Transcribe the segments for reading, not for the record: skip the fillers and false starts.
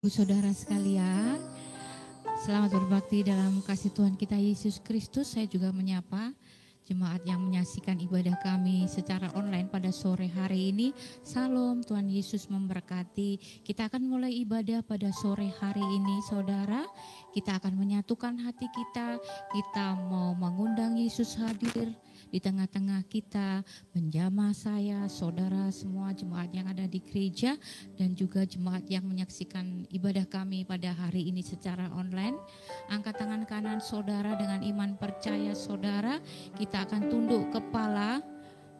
Saudara sekalian, selamat berbakti dalam kasih Tuhan kita Yesus Kristus. Saya juga menyapa jemaat yang menyaksikan ibadah kami secara online pada sore hari ini. Salam, Tuhan Yesus memberkati. Kita akan mulai ibadah pada sore hari ini, saudara. Kita akan menyatukan hati kita. Kita mau mengundang Yesus hadir di tengah-tengah kita, menjamah saya, saudara semua jemaat yang ada di gereja dan juga jemaat yang menyaksikan ibadah kami pada hari ini secara online. Angkat tangan kanan saudara dengan iman percaya saudara. Kita akan tunduk kepala.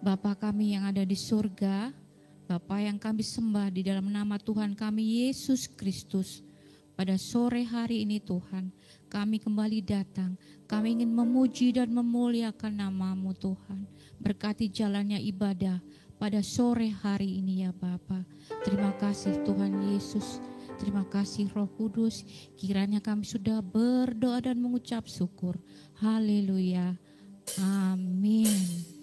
Bapa kami yang ada di surga, Bapa yang kami sembah di dalam nama Tuhan kami Yesus Kristus. Pada sore hari ini Tuhan, kami kembali datang. Kami ingin memuji dan memuliakan nama-Mu Tuhan. Berkati jalannya ibadah pada sore hari ini ya Bapa. Terima kasih Tuhan Yesus. Terima kasih Roh Kudus. Kiranya kami sudah berdoa dan mengucap syukur. Haleluya. Amin.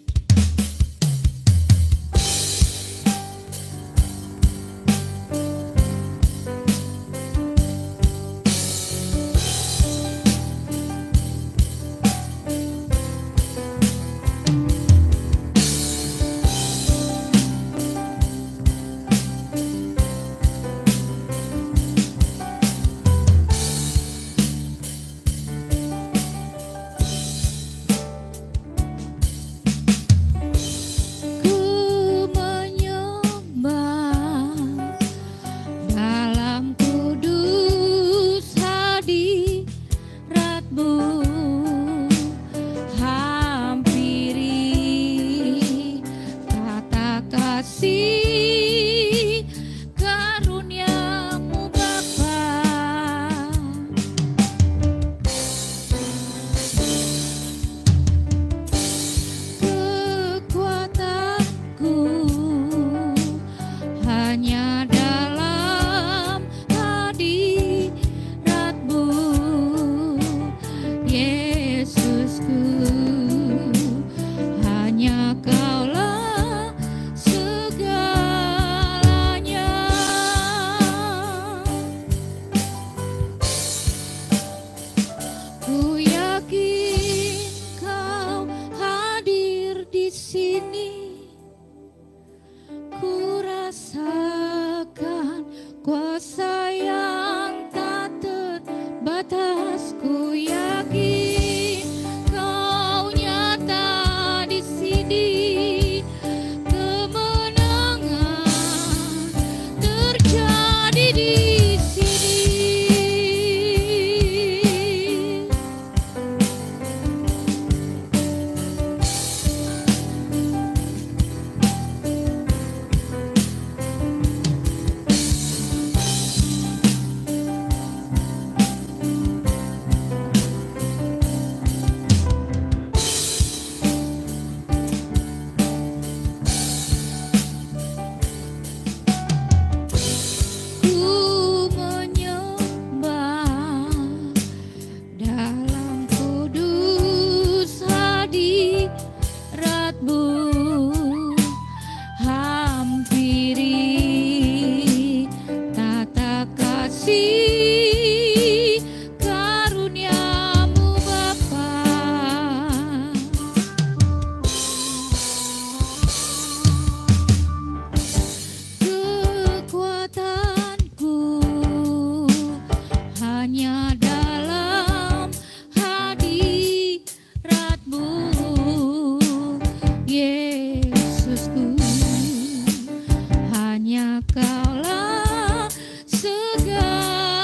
Kaulah segala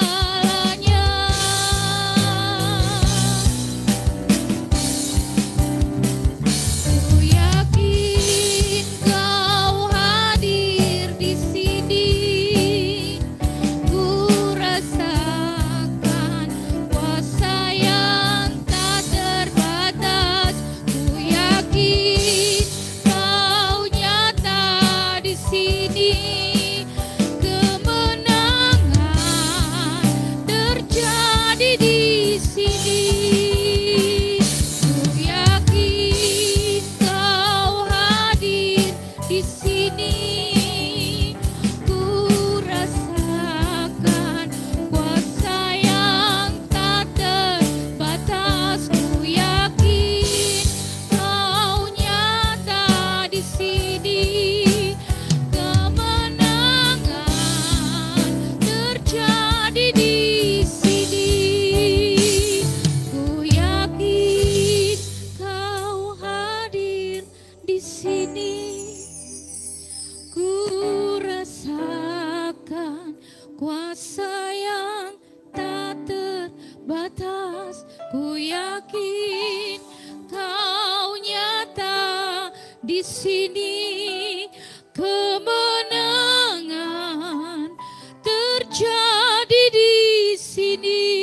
kuasa yang tak terbatas. Ku yakin Kau nyata di sini, kemenangan terjadi di sini.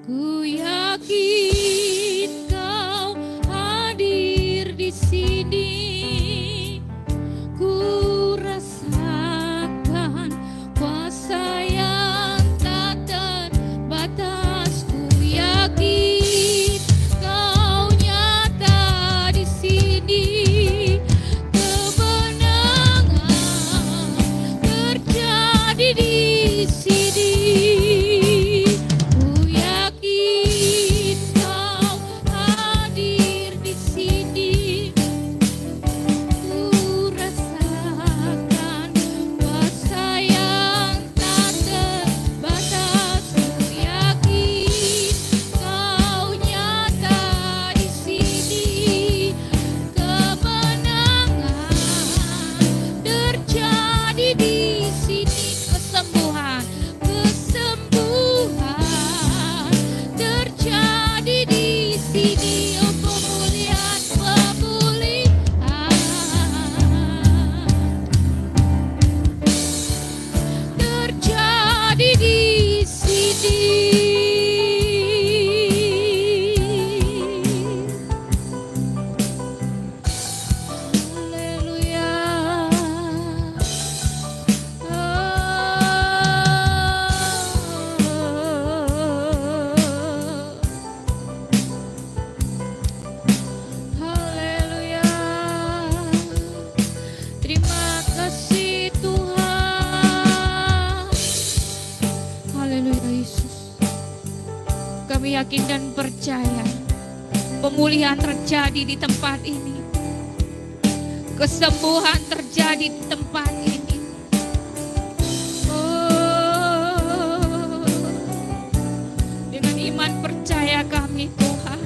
Ku yakin Kau hadir di sini. Ku rasakan kuasa yang tak terbatas. Ku yakin Kau nyata di sini, kemenangan terjadi di sini. Ku yakin Kau hadir di sini. Ku rasakan kuasa yang tak terbatas. Ku yakin Kau nyata di sini, kemenangan terjadi di sini. Kesembuhan, kesembuhan terjadi di sini. Oh, pemulihan, pemulihan terjadi di sini. Haleluya. Haleluya. Terima kasih Tuhan. Haleluya Yesus. Kami yakin dan percaya pemulihan terjadi di tempat ini. Kesembuhan terjadi di tempat ini. Oh, dengan iman percaya kami Tuhan.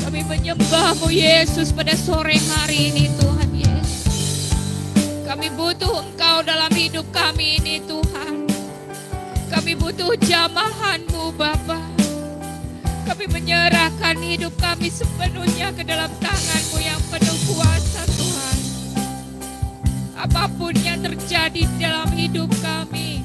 Kami menyembah-Mu Yesus pada sore hari ini Tuhan Yesus. Kami butuh Engkau dalam hidup kami ini Tuhan. Kami butuh jamahan-Mu Bapa. Kami menyerahkan hidup kami sepenuhnya ke dalam tangan-Mu yang penuh kuasa Tuhan. Apapun yang terjadi dalam hidup kami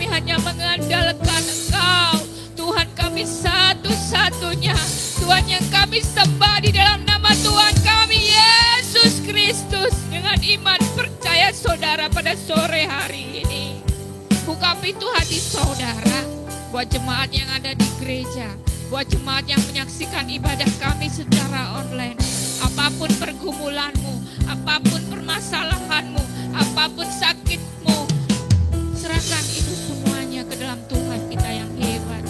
hanya mengandalkan Engkau. Tuhan kami satu-satunya. Tuhan yang kami sembah di dalam nama Tuhan kami Yesus Kristus. Dengan iman percaya saudara pada sore hari ini, buka pintu hati saudara buat jemaat yang ada di gereja, buat jemaat yang menyaksikan ibadah kami secara online. Apapun pergumulanmu, apapun permasalahanmu, apapun sakitmu, serahkan itu semuanya ke dalam Tuhan kita yang hebat.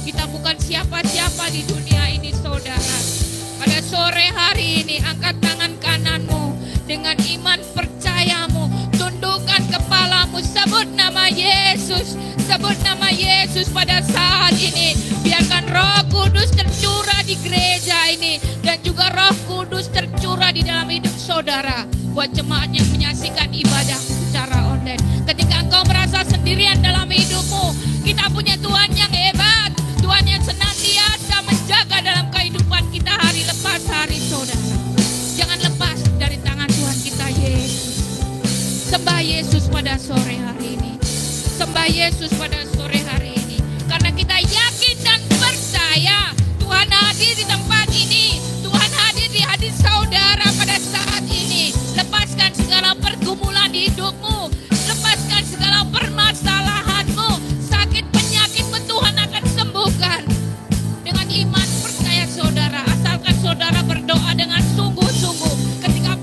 Kita bukan siapa-siapa di dunia ini saudara. Pada sore hari ini angkat tangan kananmu dengan iman percayamu, tundukkan kepalamu, sebut nama Yesus, sebut nama Yesus pada saat ini. Biarkan Roh Kudus tercurah di gereja ini dan juga Roh Kudus tercurah di dalam hidup saudara. Buat jemaat yang menyaksikan ibadah secara online, ketika engkau merasa sendirian dalam hidupmu, kita punya Tuhan yang hebat, Tuhan yang senantiasa menjaga dalam kehidupan kita hari lepas hari saudara. Jangan lepas dari tangan Tuhan kita Yesus. Sembah Yesus pada sore hari ini. Sembah Yesus pada sore hari ini. Karena kita yakin dan percaya Tuhan hadir di tempat ini. Tuhan hadir di hati saudara pada saat ini. Lepaskan segala pergumulan di hidupmu. Lepaskan segala permasalahanmu. Sakit penyakitmu Tuhan akan sembuhkan. Dengan iman percaya saudara. Asalkan saudara berdoa dengan sungguh-sungguh. Ketika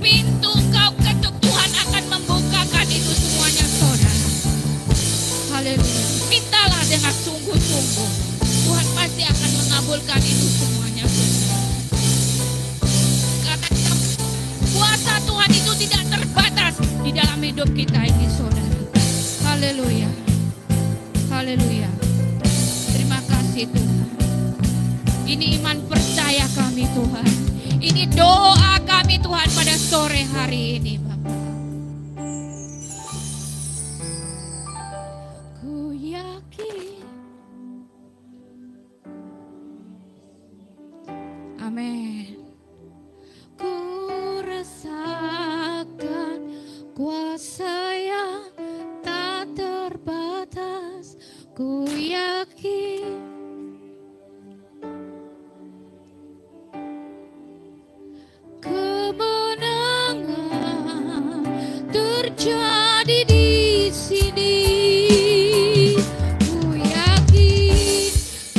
pintu kau ketuk, Tuhan akan membukakan itu semuanya saudara. Haleluya. Mintalah dengan sungguh-sungguh. Tuhan pasti akan mengabulkan itu semuanya saudara. Karena kuasa Tuhan itu tidak terbatas di dalam hidup kita ini saudara. Haleluya. Haleluya. Terima kasih Tuhan. Ini iman percaya kami Tuhan. Ini doa kami Tuhan pada sore hari ini Bapa. Ku yakin. Amin. Ku rasakan kuasa yang tak terbatas. Ku yakin kemenangan terjadi di sini. Ku yakin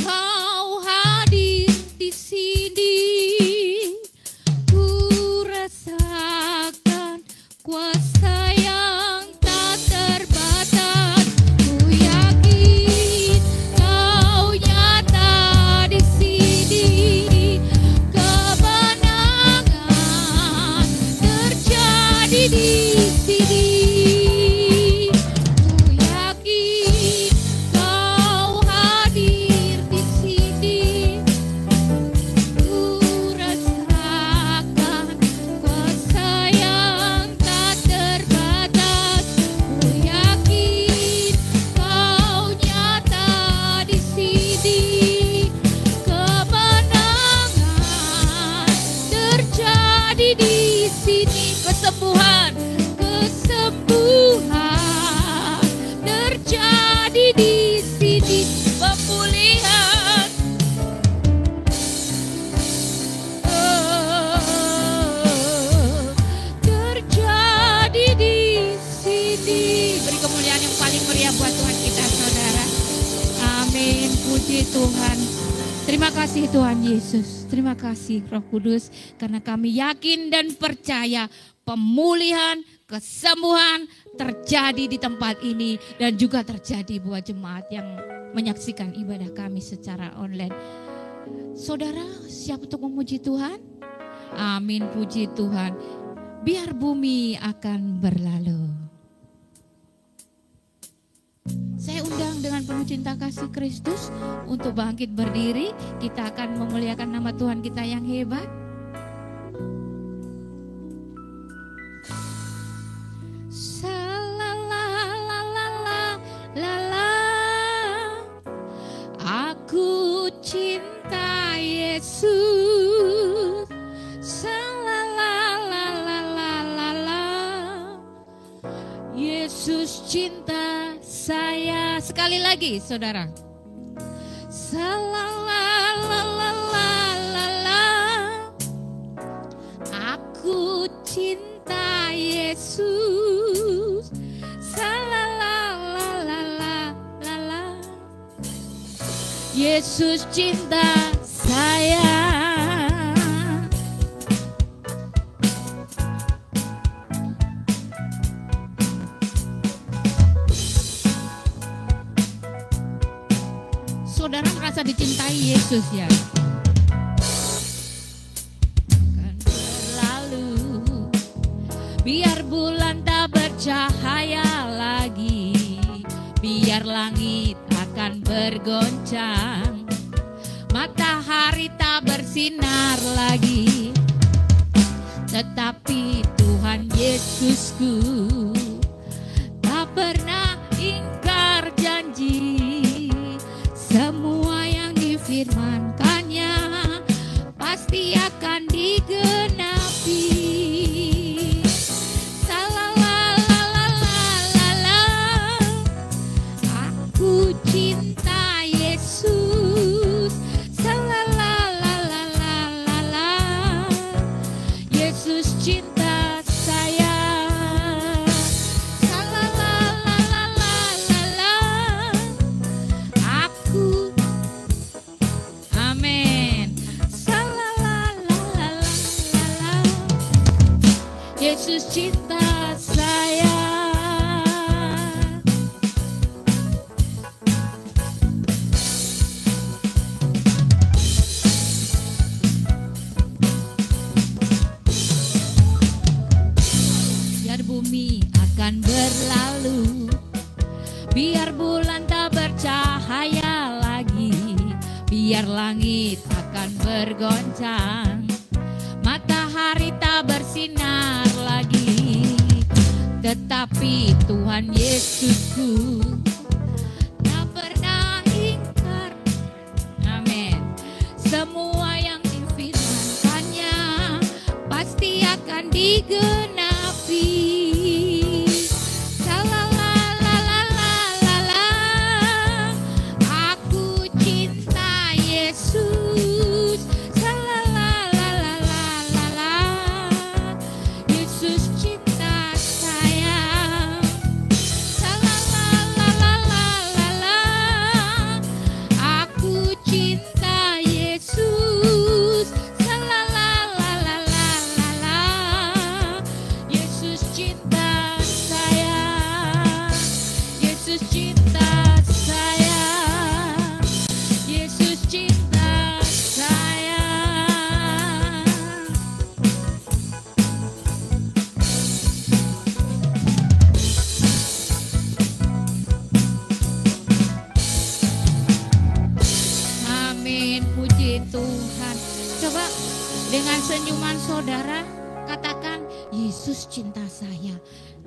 Kau hadir di sini. Ku rasakan kuasa yang tak terbatas. Ku yakin Kau nyata di sini. Kemenangan terjadi di sini. Ku yakin Kau hadir di sini. Ku rasakan kuasa yang tak terbatas. Ku yakin Kau nyata di sini. Kemenangan terjadi di sini. Kesembuhan terjadi di sini. Pemulihan terjadi di sini. Beri kemuliaan yang paling meriah buat Tuhan kita, saudara. Amin. Puji Tuhan. Terima kasih Tuhan Yesus. Terima kasih Roh Kudus. Karena kami yakin dan percaya pemulihan, kesembuhan terjadi di tempat ini. Dan juga terjadi buat jemaat yang menyaksikan ibadah kami secara online. Saudara siap untuk memuji Tuhan? Amin, puji Tuhan. Biar bumi akan berlalu. Saya undang dengan penuh cinta kasih Kristus untuk bangkit berdiri. Kita akan memuliakan nama Tuhan kita yang hebat. Aku cinta Yesus. Yesus cinta saya. Sekali lagi saudara. Aku cinta Yesus. Yesus cinta saya. Saudara merasa dicintai Yesus ya? Akan berlalu, biar bulan tak bercahaya lagi, biar langit akan bergoncang, matahari tak bersinar lagi, tetapi Tuhan Yesusku tak pernah ingkar janji. Semua yang difirmankannya pasti akan digenapi. Aku cinta Yesus. Yesus cinta saya. Aku, amin. Yesus cinta saya. Biar bumi akan berlalu, biar bulan tak bercahaya lagi, biar langit akan bergoncang, matahari tak bersinar lagi, tetapi Tuhan Yesusku tak pernah ingkar. Amin. Semua yang difirmankannya pasti akan digenapi. Dengan senyuman saudara katakan, Yesus cinta saya.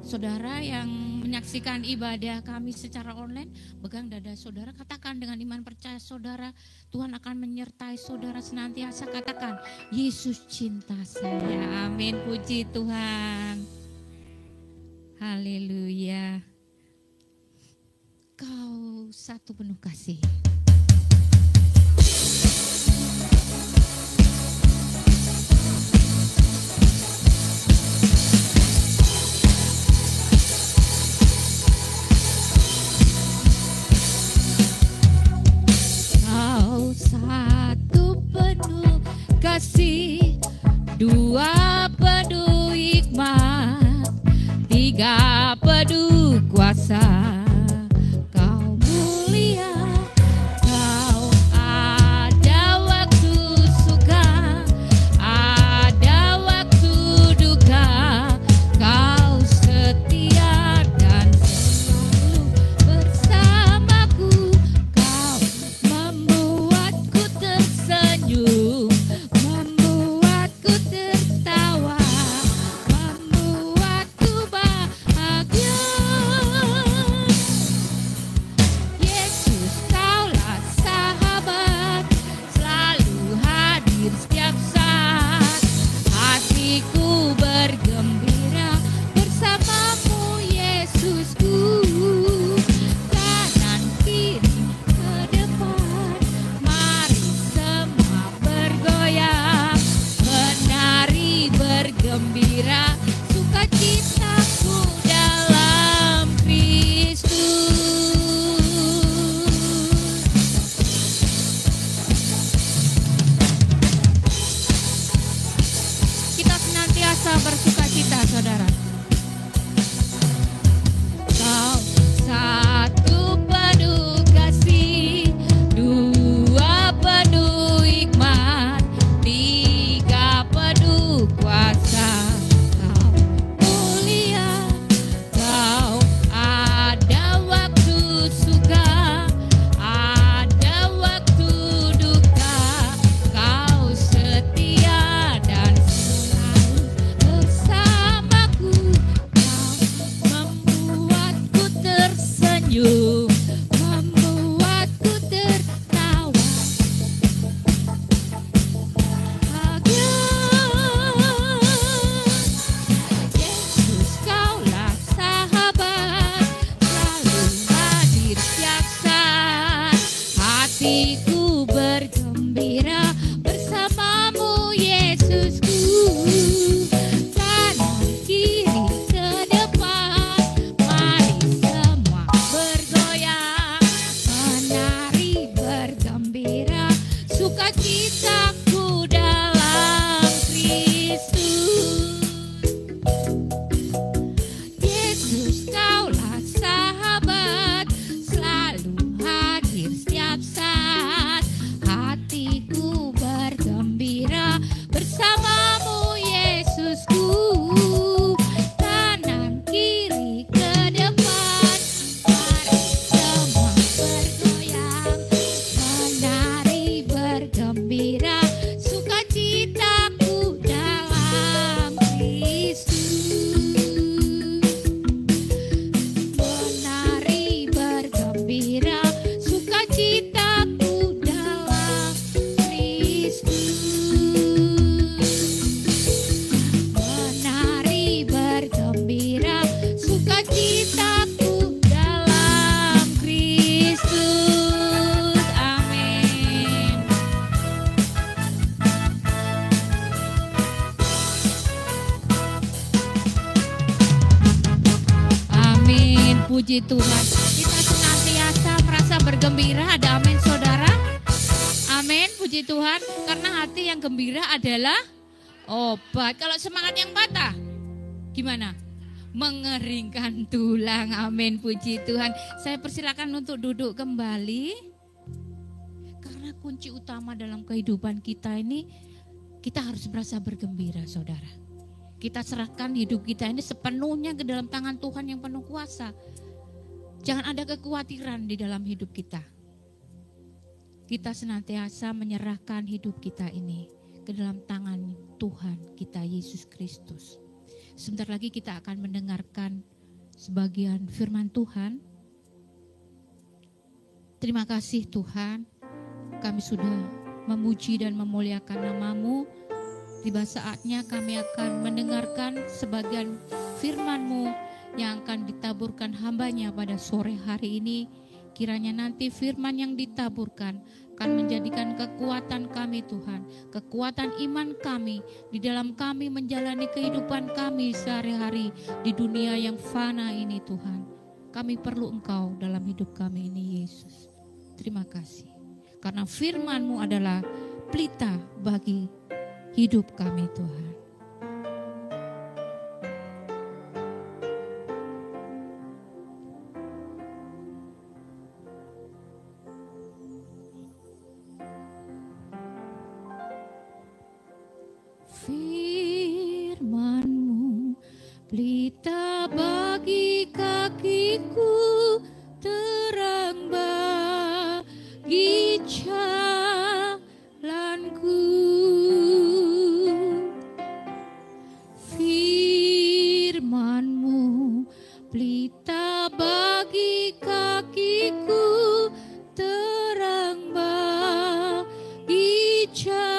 Saudara yang menyaksikan ibadah kami secara online, pegang dada saudara, katakan dengan iman percaya saudara, Tuhan akan menyertai saudara senantiasa. Katakan, Yesus cinta saya. Amin, puji Tuhan. Haleluya. Kau satu penuh kasih. Satu penuh kasih, dua penuh hikmat, tiga penuh kuasa. Kau mulia, kau ada waktu suka, ada waktu duka. Kau setia dan selalu bersamaku. Kau membuatku tersenyum, membuatku tertawa, membuatku bahagia. Yesus, kaulah sahabat, selalu hadir setiap saat. Hatiku bergembira bersamamu, Yesusku. Kanan kiri ke depan, mari semua bergoyang, menari bergembira, sukacitaku dalam Kristus. Kita senantiasa bersukacita, saudara. Kau satu penuh kasih, dua penuh hikmat, tiga penuh kuasa. Kau mulia, kau ada waktu suka, ada waktu duka. Kau setia dan selalu bersamaku. Kau membuatku tersenyum, membuatku tertawa. Bahagia. Yesus, kaulah sahabat, selalu hadir setiap saat. Hatiku bergembira bersamamu, Yesusku. Kanan kiri ke depan, mari semua bergoyang. Puji Tuhan. Kita senantiasa merasa bergembira. Ada amin saudara? Amin, puji Tuhan. Karena hati yang gembira adalah obat. Kalau semangat yang patah, gimana? Mengeringkan tulang. Amin, puji Tuhan. Saya persilakan untuk duduk kembali. Karena kunci utama dalam kehidupan kita ini, kita harus merasa bergembira saudara. Kita serahkan hidup kita ini sepenuhnya ke dalam tangan Tuhan yang penuh kuasa. Jangan ada kekhawatiran di dalam hidup kita. Kita senantiasa menyerahkan hidup kita ini ke dalam tangan Tuhan kita Yesus Kristus. Sebentar lagi kita akan mendengarkan sebagian firman Tuhan. Terima kasih Tuhan, kami sudah memuji dan memuliakan nama-Mu. Tiba saatnya kami akan mendengarkan sebagian firman-Mu yang akan ditaburkan hamba-Nya pada sore hari ini. Kiranya nanti firman yang ditaburkan akan menjadikan kekuatan kami Tuhan, kekuatan iman kami di dalam kami menjalani kehidupan kami sehari-hari di dunia yang fana ini Tuhan. Kami perlu Engkau dalam hidup kami ini Yesus. Terima kasih. Karena firman-Mu adalah pelita bagi hidup kami Tuhan. Firman-Mu pelita bagi kakiku, terang bagi jalanku. Firman-Mu pelita bagi kakiku, terang bagi jalanku.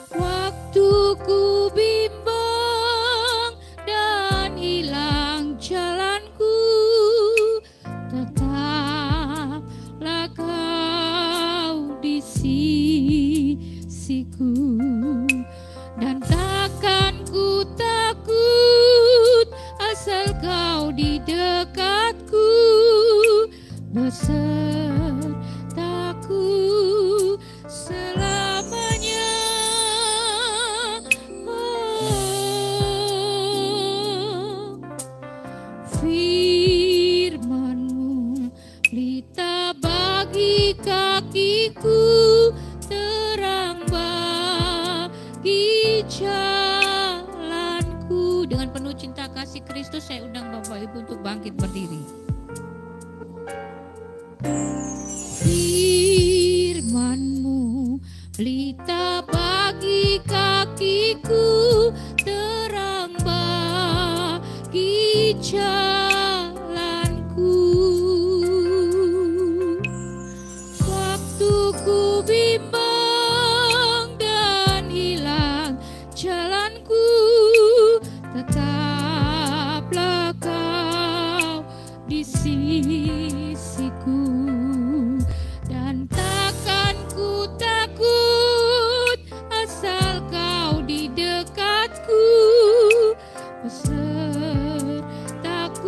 Waktu ku bimbang dan hilang jalanku, tetaplah Kau di sisiku, dan takkan ku takut asal Kau di dekatku, besertaku selamanya. Firman-Mu pelita bagi kakiku, terang bagi jalanku. Dengan penuh cinta kasih Kristus saya undang Bapak Ibu untuk bangkit berdiri. Firman-Mu pelita bagi kakiku, terang bagi jalanku. Waktu ku bimbang dan hilang jalanku, tetaplah Kau di sisiku, dan takkan ku takut asal Kau di dekatku, besertaku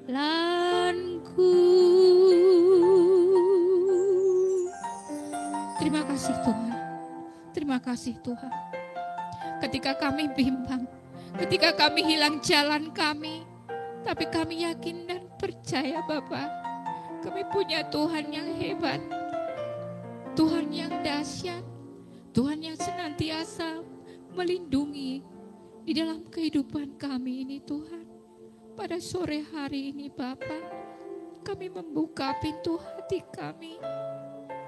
jalanku. Terima kasih Tuhan. Terima kasih Tuhan. Ketika kami bimbang, ketika kami hilang jalan kami, tapi kami yakin dan percaya Bapa, kami punya Tuhan yang hebat, Tuhan yang dahsyat, Tuhan yang senantiasa melindungi di dalam kehidupan kami ini Tuhan. Pada sore hari ini Bapa, kami membuka pintu hati kami.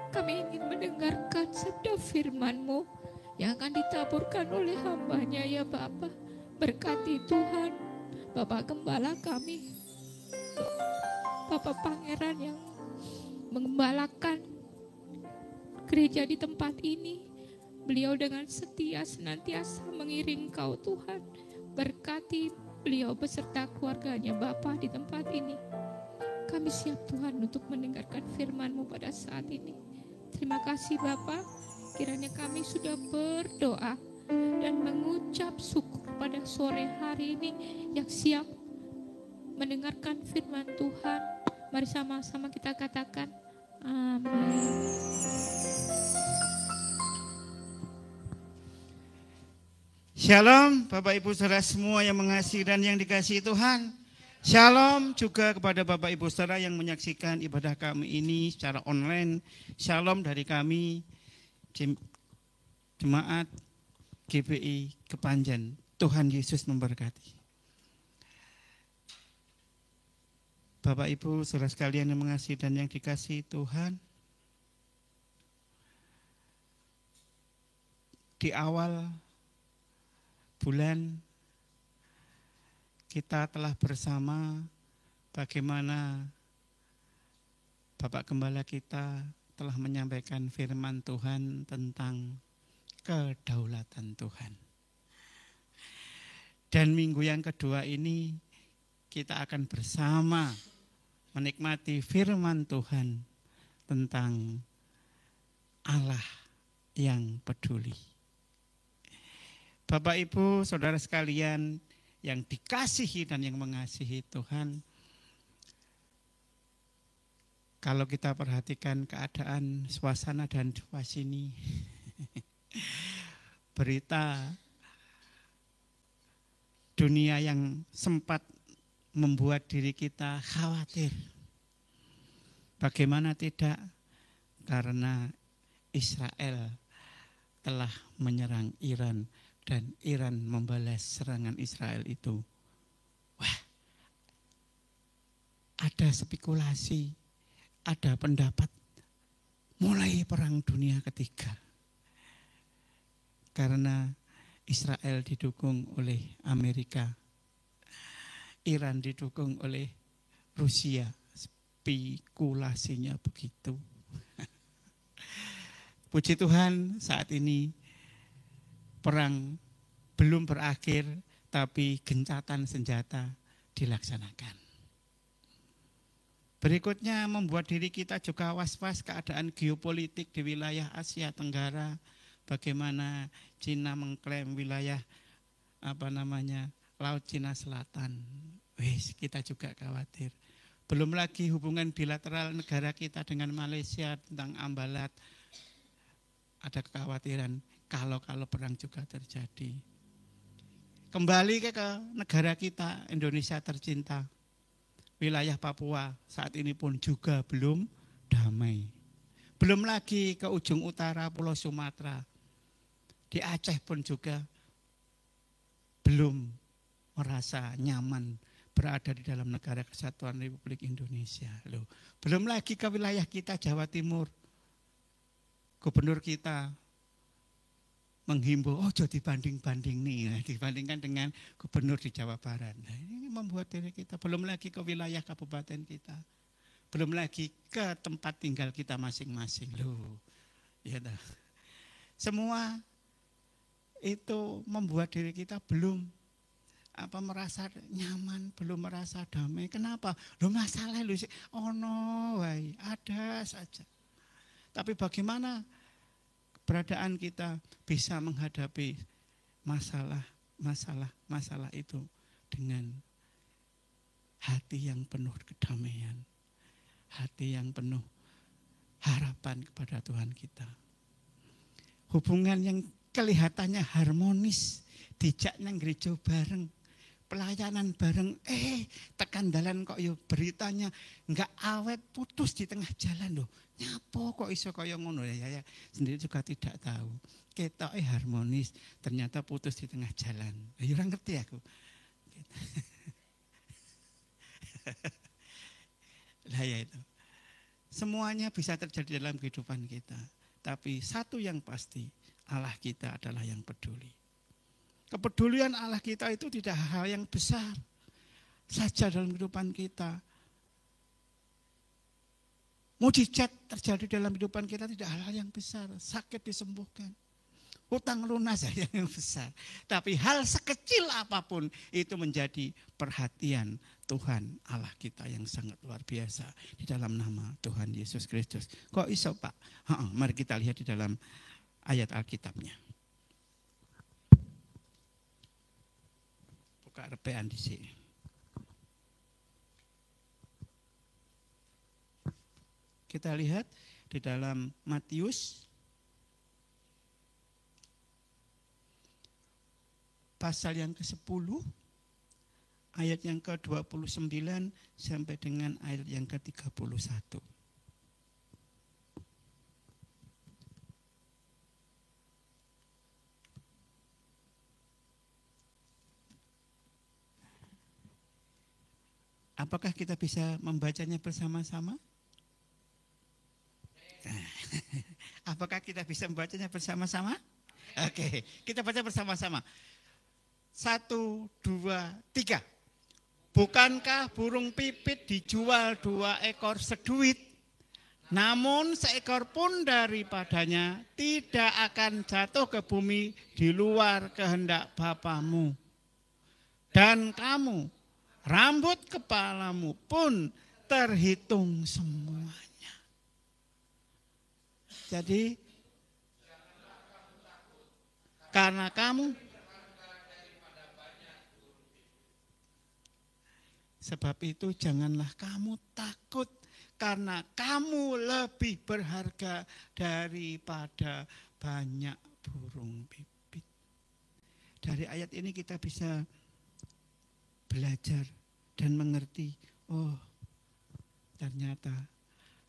Kami ingin mendengarkan sabda firman-Mu yang akan ditaburkan oleh hamba-Nya ya Bapa. Berkati Tuhan, Bapak Gembala kami, Bapak Pangeran yang mengembalakan gereja di tempat ini. Beliau dengan setia senantiasa mengiring Kau Tuhan. Berkati beliau beserta keluarganya Bapa di tempat ini. Kami siap Tuhan untuk mendengarkan firman-Mu pada saat ini. Terima kasih Bapa, kiranya kami sudah berdoa dan mengucap syukur pada sore hari ini yang siap mendengarkan firman Tuhan. Mari sama-sama kita katakan amin. Shalom Bapak Ibu Saudara semua yang mengasihi dan yang dikasihi Tuhan. Shalom juga kepada Bapak Ibu Saudara yang menyaksikan ibadah kami ini secara online. Shalom dari kami Jemaat GBI Kepanjen. Tuhan Yesus memberkati. Bapak Ibu Saudara sekalian yang mengasihi dan yang dikasihi Tuhan. Di awal bulan kita telah bersama bagaimana Bapak Gembala kita telah menyampaikan firman Tuhan tentang kedaulatan Tuhan. Dan minggu yang kedua ini kita akan bersama menikmati firman Tuhan tentang Allah yang peduli. Bapak Ibu Saudara sekalian yang dikasihi dan yang mengasihi Tuhan, kalau kita perhatikan keadaan suasana dan situasi ini, berita dunia yang sempat membuat diri kita khawatir. Bagaimana tidak? Karena Israel telah menyerang Iran. Dan Iran membalas serangan Israel itu. Wah, ada spekulasi, ada pendapat mulai perang dunia ketiga. Karena Israel didukung oleh Amerika, Iran didukung oleh Rusia. Spekulasinya begitu. Puji Tuhan saat ini perang belum berakhir, tapi gencatan senjata dilaksanakan. Berikutnya membuat diri kita juga was-was keadaan geopolitik di wilayah Asia Tenggara. Bagaimana Cina mengklaim wilayah Laut Cina Selatan. Kita juga khawatir. Belum lagi hubungan bilateral negara kita dengan Malaysia tentang Ambalat. Ada kekhawatiran kalau perang juga terjadi. Kembali ke negara kita, Indonesia tercinta. Wilayah Papua saat ini pun juga belum damai. Belum lagi ke ujung utara Pulau Sumatera. Di Aceh pun juga belum merasa nyaman berada di dalam negara kesatuan Republik Indonesia. Loh, belum lagi ke wilayah kita Jawa Timur. Gubernur kita menghimbau, ojo dibanding-banding nih, dibandingkan dengan gubernur di Jawa Barat. Nah, ini membuat diri kita, belum lagi ke wilayah kabupaten kita, belum lagi ke tempat tinggal kita masing-masing. Loh, ya dah. Semua itu membuat diri kita belum merasa nyaman, belum merasa damai. Kenapa? Loh masalah lu sih, ada saja. Tapi bagaimana keberadaan kita bisa menghadapi masalah itu dengan hati yang penuh kedamaian, hati yang penuh harapan kepada Tuhan kita. Hubungan yang kelihatannya harmonis, dijaknya gereja bareng, pelayanan bareng, tekan dalan kok yo beritanya enggak awet, putus di tengah jalan loh. Nyapo kok iso kaya ngono ya, sendiri juga tidak tahu. Ketoke harmonis, ternyata putus di tengah jalan. Ya ora ngerti aku. Lah ya itu. Semuanya bisa terjadi dalam kehidupan kita. Tapi satu yang pasti, Allah kita adalah yang peduli. Kepedulian Allah kita itu tidak hal yang besar saja dalam kehidupan kita. Mujizat terjadi dalam kehidupan kita tidak hal yang besar. Sakit disembuhkan. Hutang lunas yang besar. Tapi hal sekecil apapun itu menjadi perhatian Tuhan Allah kita yang sangat luar biasa. Di dalam nama Tuhan Yesus Kristus. Kok iso Pak? Mari kita lihat di dalam ayat Alkitabnya. Buka repean di sini. Kita lihat di dalam Matius pasal yang ke-10 ayat yang ke-29 sampai dengan ayat yang ke-31. Apakah kita bisa membacanya bersama-sama? Apakah kita bisa membacanya bersama-sama? Oke, kita baca bersama-sama. 1, 2, 3. Bukankah burung pipit dijual 2 ekor seduit? Namun seekor pun daripadanya tidak akan jatuh ke bumi di luar kehendak Bapamu. Dan kamu, rambut kepalamu pun terhitung semuanya. Jadi, karena kamu, sebab itu janganlah kamu takut, karena kamu lebih berharga daripada banyak burung pipit. Dari ayat ini kita bisa belajar dan mengerti, ternyata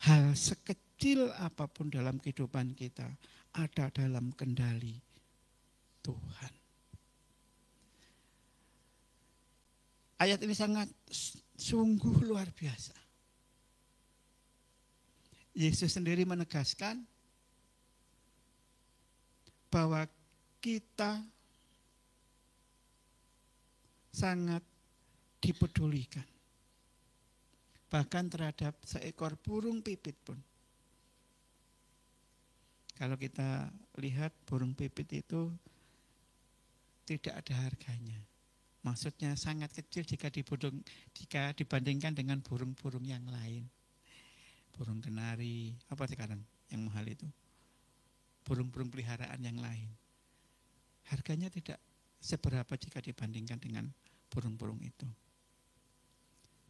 hal sekecil apapun dalam kehidupan kita ada dalam kendali Tuhan. Ayat ini sangat sungguh luar biasa. Yesus sendiri menegaskan bahwa kita sangat dipedulikan. Bahkan terhadap seekor burung pipit pun. Kalau kita lihat burung pipit itu tidak ada harganya. Maksudnya sangat kecil jika dibandingkan dengan burung-burung yang lain. Burung kenari, apa sekarang yang mahal itu? Burung-burung peliharaan yang lain. Harganya tidak seberapa jika dibandingkan dengan burung-burung itu.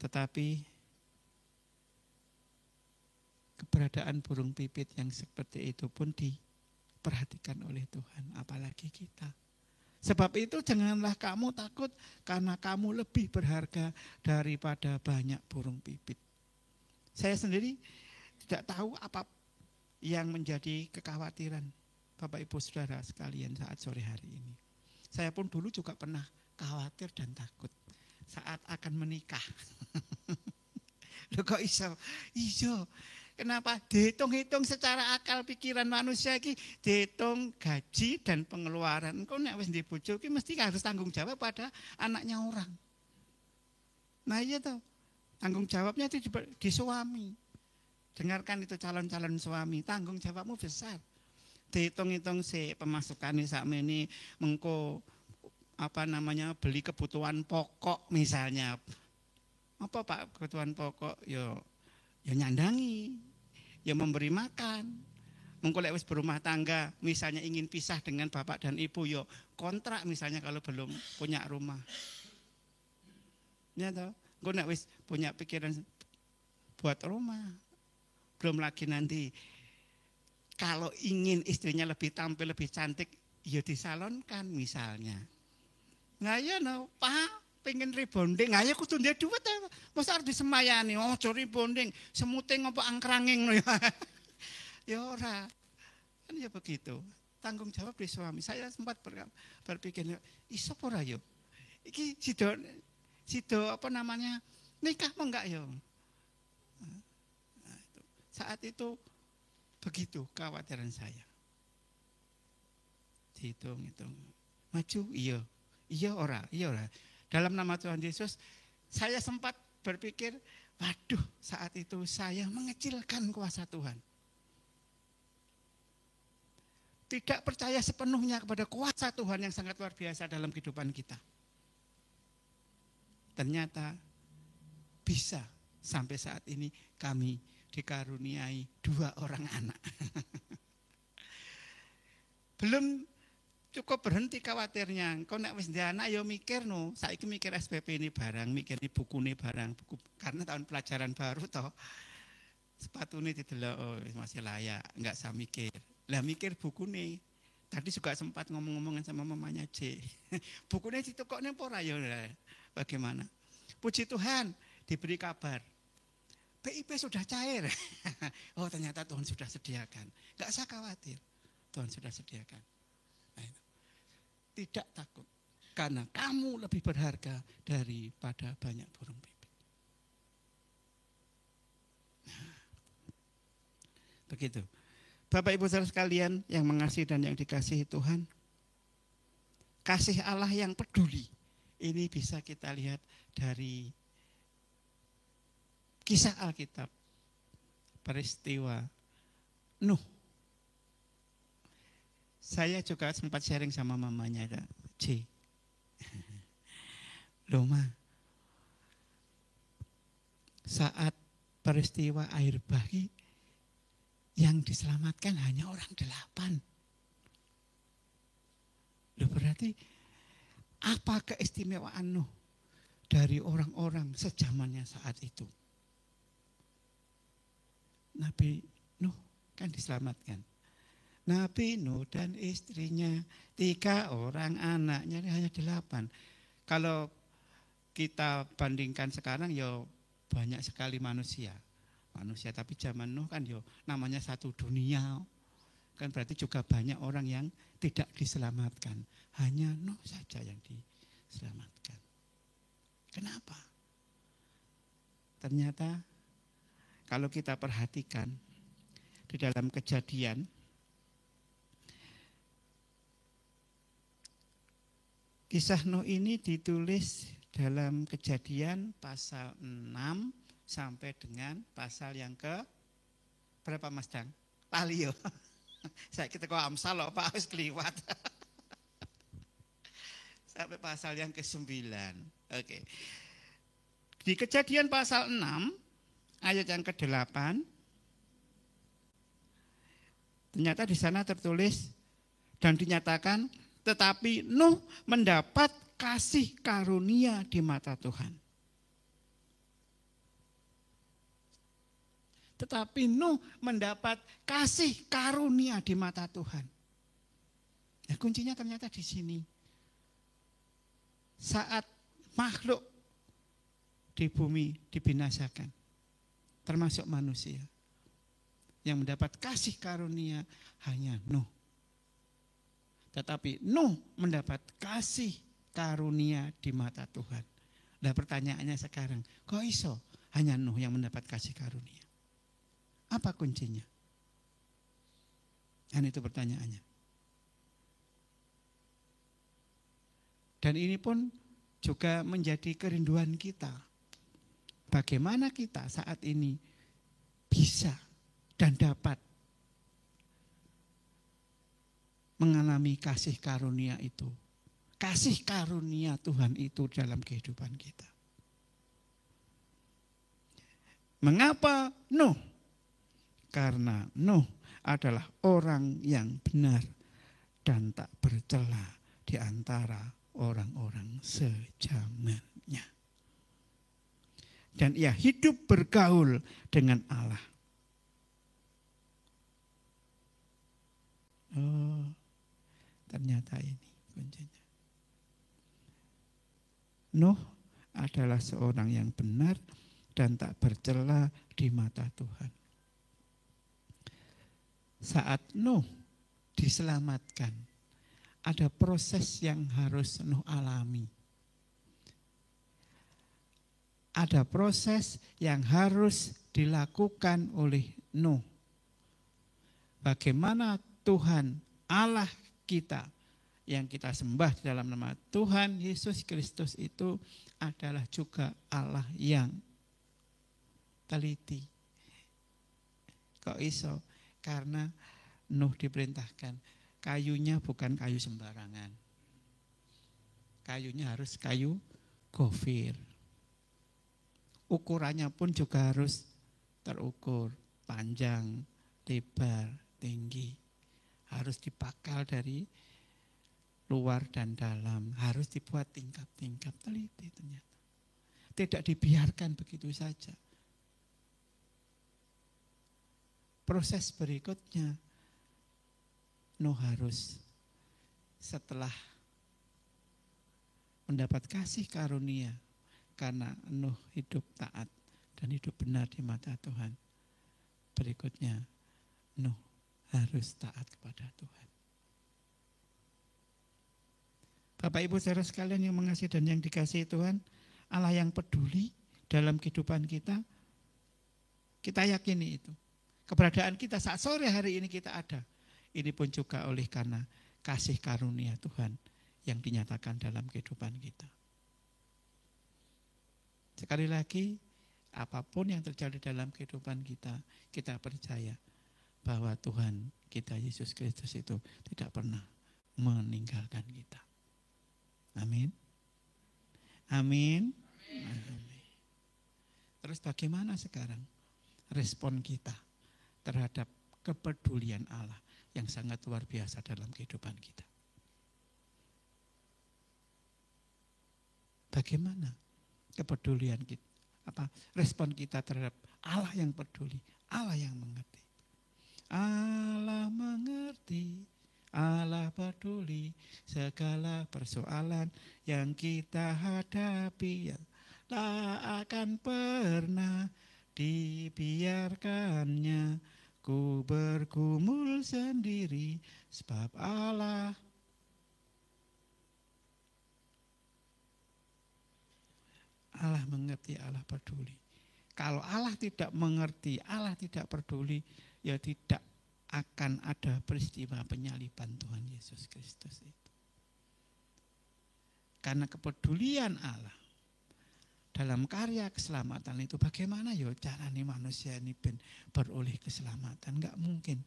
Tetapi keberadaan burung pipit yang seperti itu pun diperhatikan oleh Tuhan, apalagi kita. Sebab itu janganlah kamu takut, karena kamu lebih berharga daripada banyak burung pipit. Saya sendiri tidak tahu apa yang menjadi kekhawatiran Bapak Ibu Saudara sekalian saat sore hari ini. Saya pun dulu juga pernah khawatir dan takut saat akan menikah. Loh kok iso? Kenapa? Dihitung-hitung secara akal pikiran manusia iki, dihitung gaji dan pengeluaran. Engko nek wis ndek bojo ki mesti harus tanggung jawab pada anaknya orang. Nah iya toh. Tanggung jawabnya itu di suami. Dengarkan itu calon-calon suami, tanggung jawabmu besar. Dihitung-hitung si pemasukan sakmene mengko beli kebutuhan pokok misalnya. Apa Pak kebutuhan pokok? Ya nyandangi, ya memberi makan. Mengko lek wis berumah tangga, misalnya ingin pisah dengan bapak dan ibu, ya kontrak misalnya kalau belum punya rumah. Ya toh. Engko nek wis punya pikiran buat rumah. Belum lagi nanti kalau ingin istrinya lebih tampil, lebih cantik, ya disalonkan misalnya. Nah ya no, Pak, pengen rebonding, ayo kudu ndek duit ya. Masa harus disemayani, ojo rebonding, semuting apa angkranging no ya. Ya ora. Kan ya begitu. Tanggung jawab dari suami. Saya sempat berpikir, iso ora yo. Iki sido apa namanya? Nikah mau enggak yo? Saat itu begitu kekhawatiran saya. Hitung. Maju, iya ora. Dalam nama Tuhan Yesus, saya sempat berpikir, waduh, saat itu saya mengecilkan kuasa Tuhan. Tidak percaya sepenuhnya kepada kuasa Tuhan yang sangat luar biasa dalam kehidupan kita. Ternyata bisa sampai saat ini kami dikaruniai 2 orang anak. Belum cukup berhenti khawatirnya. Kau nek wis ndek anak yo mikir no, saiki mikir SPP ini barang, mikir buku ini barang, karena tahun pelajaran baru toh. Sepatu ini didelok oh, masih layak, enggak usah mikir. Lah mikir buku nih. Tadi juga sempat ngomong-ngomongan sama mamanya C. Buku ini ditukokne apa ora ya? Bagaimana? Puji Tuhan diberi kabar. PIP sudah cair. Oh ternyata Tuhan sudah sediakan. Enggak usah khawatir. Tuhan sudah sediakan. Tidak takut. Karena kamu lebih berharga daripada banyak burung pipit. Begitu. Bapak Ibu saudara sekalian yang mengasihi dan yang dikasihi Tuhan. Kasih Allah yang peduli. Ini bisa kita lihat dari kisah Alkitab, peristiwa Nuh. Saya juga sempat sharing sama mamanya, C. Loh Ma, saat peristiwa air bah yang diselamatkan hanya orang 8. Loh berarti apa keistimewaan Nuh dari orang-orang sejamannya saat itu? Nabi Nuh kan diselamatkan. Nabi Nuh dan istrinya 3 orang, anaknya hanya 8. Kalau kita bandingkan sekarang ya banyak sekali manusia, tapi zaman Nuh kan ya namanya satu dunia. Kan berarti juga banyak orang yang tidak diselamatkan. Hanya Nuh saja yang diselamatkan. Kenapa? Ternyata kalau kita perhatikan di dalam Kejadian kisah Nuh ini ditulis dalam Kejadian pasal 6 sampai dengan pasal yang ke berapa Mas Dang? Lali yo. Saya kita kok Amsal loh Pak harus keliwat. Sampai pasal yang ke-9. Oke. Di Kejadian pasal 6 ayat yang ke-8 ternyata di sana tertulis dan dinyatakan tetapi Nuh mendapat kasih karunia di mata Tuhan. Tetapi Nuh mendapat kasih karunia di mata Tuhan. Nah, kuncinya ternyata di sini. Saat makhluk di bumi dibinasakan, termasuk manusia, yang mendapat kasih karunia hanya Nuh. Tetapi Nuh mendapat kasih karunia di mata Tuhan. Nah pertanyaannya sekarang, kok iso hanya Nuh yang mendapat kasih karunia? Apa kuncinya? Dan itu pertanyaannya. Dan ini pun juga menjadi kerinduan kita. Bagaimana kita saat ini bisa dan dapat mengalami kasih karunia itu. Kasih karunia Tuhan itu dalam kehidupan kita. Mengapa Nuh? Karena Nuh adalah orang yang benar dan tak bercela di antara orang-orang sejamannya. dan ia hidup bergaul dengan Allah. Oh, ternyata ini kuncinya. Nuh adalah seorang yang benar dan tak bercela di mata Tuhan. Saat Nuh diselamatkan, ada proses yang harus Nuh alami. Ada proses yang harus dilakukan oleh Nuh. Bagaimana Tuhan Allah kita yang kita sembah di dalam nama Tuhan Yesus Kristus itu adalah juga Allah yang teliti. Kok iso? Karena Nuh diperintahkan, kayunya bukan kayu sembarangan. Kayunya harus kayu gofir. Ukurannya pun juga harus terukur, panjang, lebar, tinggi. Harus dipakal dari luar dan dalam, harus dibuat tingkap-tingkap, teliti ternyata. Tidak dibiarkan begitu saja. Proses berikutnya, Nuh harus setelah mendapat kasih karunia, karena Nuh hidup taat dan hidup benar di mata Tuhan. Berikutnya, Nuh harus taat kepada Tuhan. Bapak Ibu saudara sekalian yang mengasihi dan yang dikasihi Tuhan, Allah yang peduli dalam kehidupan kita yakini itu. Keberadaan kita saat sore hari ini kita ada, ini pun juga oleh karena kasih karunia Tuhan yang dinyatakan dalam kehidupan kita. Sekali lagi, apapun yang terjadi dalam kehidupan kita, kita percaya bahwa Tuhan kita Yesus Kristus itu tidak pernah meninggalkan kita. Amin. Amin. Amin. Terus bagaimana sekarang respon kita terhadap kepedulian Allah yang sangat luar biasa dalam kehidupan kita? Bagaimana kepedulian kita? Respon kita terhadap Allah yang peduli, Allah yang mengerti. Allah mengerti, Allah peduli segala persoalan yang kita hadapi, yang tak akan pernah dibiarkannya ku bergumul sendiri, sebab Allah mengerti, Allah peduli. Kalau Allah tidak mengerti, Allah tidak peduli, ya tidak akan ada peristiwa penyaliban Tuhan Yesus Kristus itu. Karena kepedulian Allah dalam karya keselamatan itu, bagaimana ya caranya manusia ini beroleh keselamatan? Enggak mungkin